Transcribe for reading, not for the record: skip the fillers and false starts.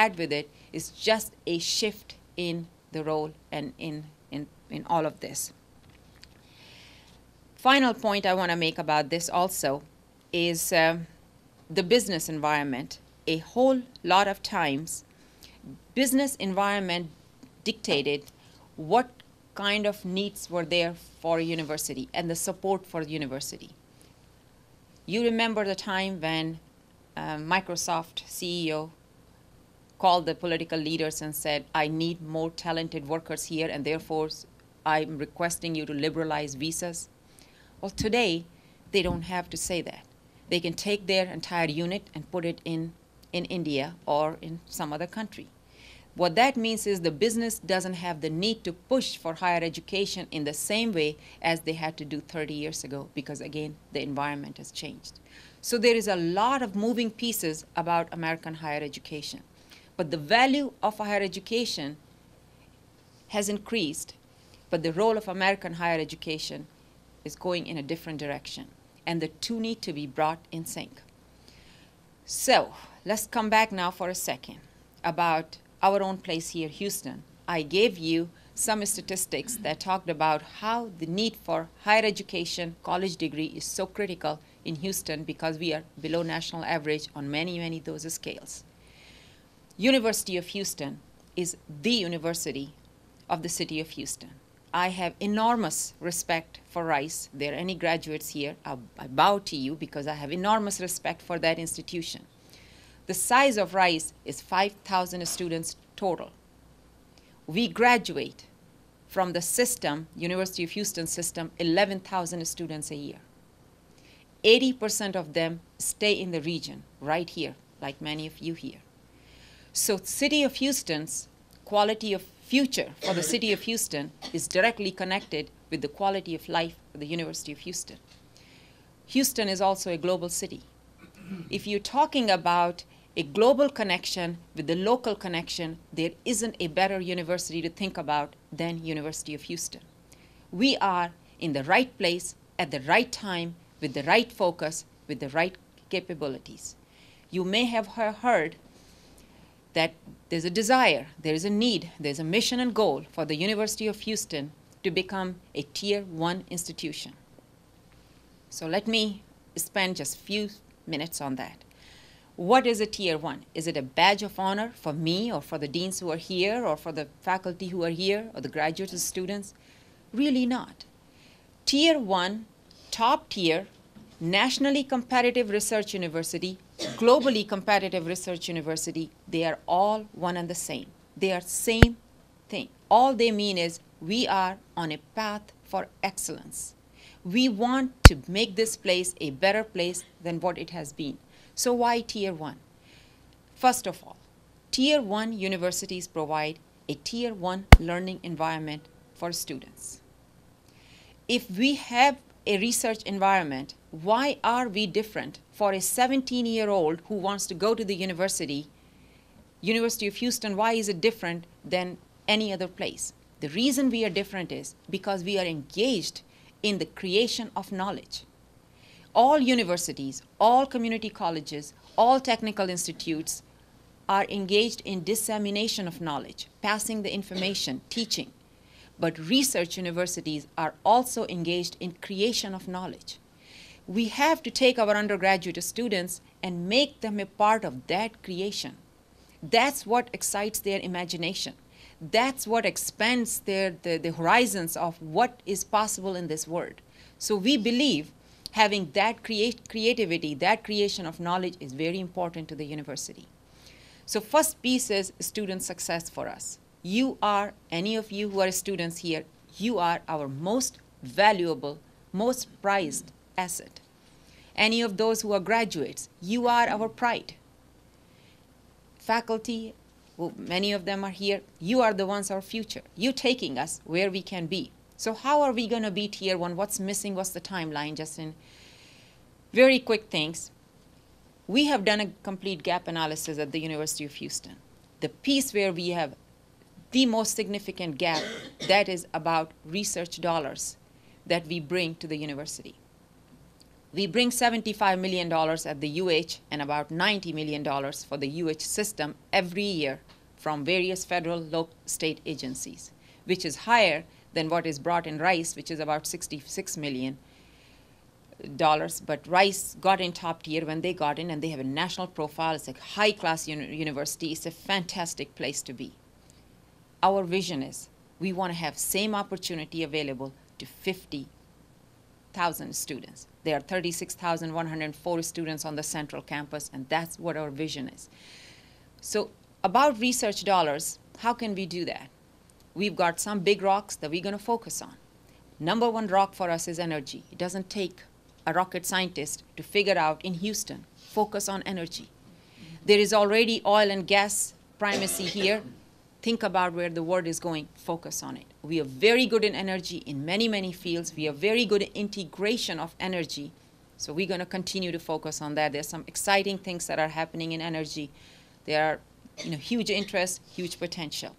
add with it is just a shift in the role and in all of this. Final point I want to make about this also is the business environment. A whole lot of times, business environment dictated what kind of needs were there for a university and the support for the university. You remember the time when Microsoft CEO called the political leaders and said, I need more talented workers here, and therefore I'm requesting you to liberalize visas. Well, today, they don't have to say that. They can take their entire unit and put it in India or in some other country. What that means is the business doesn't have the need to push for higher education in the same way as they had to do 30 years ago, because again, the environment has changed. So there is a lot of moving pieces about American higher education. But the value of higher education has increased, but the role of American higher education is going in a different direction, and the two need to be brought in sync. So let's come back now for a second about our own place here, Houston. I gave you some statistics that talked about how the need for higher education, college degree is so critical in Houston because we are below national average on many, many of those scales. University of Houston is the university of the city of Houston. I have enormous respect for Rice. There are any graduates here, I bow to you because I have enormous respect for that institution. The size of Rice is 5,000 students total. We graduate from the system, University of Houston system, 11,000 students a year. 80% of them stay in the region, right here, like many of you here. So city of Houston's quality of future for the city of Houston is directly connected with the quality of life of the University of Houston. Houston is also a global city. If you're talking about a global connection with the local connection, there isn't a better university to think about than University of Houston. We are in the right place at the right time with the right focus, with the right capabilities. You may have heard that there's a desire, there is a need, there's a mission and goal for the University of Houston to become a Tier 1 institution. So let me spend just a few minutes on that. What is a Tier 1? Is it a badge of honor for me or for the deans who are here or for the faculty who are here or the graduates and students? Really not. Tier 1, top tier, nationally competitive research university, globally competitive research university, they are all one and the same. They are same thing. All they mean is we are on a path for excellence. We want to make this place a better place than what it has been. So why Tier 1? First of all, Tier 1 universities provide a Tier 1 learning environment for students. If we have a research environment, why are we different for a 17-year-old who wants to go to the university, University of Houston, why is it different than any other place? The reason we are different is because we are engaged in the creation of knowledge. All universities, all community colleges, all technical institutes are engaged in dissemination of knowledge, passing the information, teaching. But research universities are also engaged in creation of knowledge. We have to take our undergraduate students and make them a part of that creation. That's what excites their imagination. That's what expands the horizons of what is possible in this world. So we believe having that creativity, that creation of knowledge is very important to the university. So first piece is student success for us. You are, any of you who are students here, you are our most valuable, most prized asset. Any of those who are graduates, you are our pride. Faculty, well, many of them are here, you are the ones our future. You're taking us where we can be. So how are we going to be Tier 1? What's missing? What's the timeline? Just in very quick things. We have done a complete gap analysis at the University of Houston. The piece where we have the most significant gap, that is about research dollars that we bring to the university. We bring $75 million at the UH and about $90 million for the UH system every year from various federal, local, state agencies, which is higher than what is brought in Rice, which is about $66 million. But Rice got in top tier when they got in, and they have a national profile. It's a high-class university. It's a fantastic place to be. Our vision is we want to have same opportunity available to 50,000 students. There are 36,104 students on the central campus, and that's what our vision is. So about research dollars, how can we do that? We've got some big rocks that we're going to focus on. Number one rock for us is energy. It doesn't take a rocket scientist to figure out in Houston, focus on energy. There is already oil and gas primacy here. Think about where the world is going, focus on it. We are very good in energy in many, many fields. We are very good in integration of energy. So we're going to continue to focus on that. There's some exciting things that are happening in energy. There are huge interest, huge potential.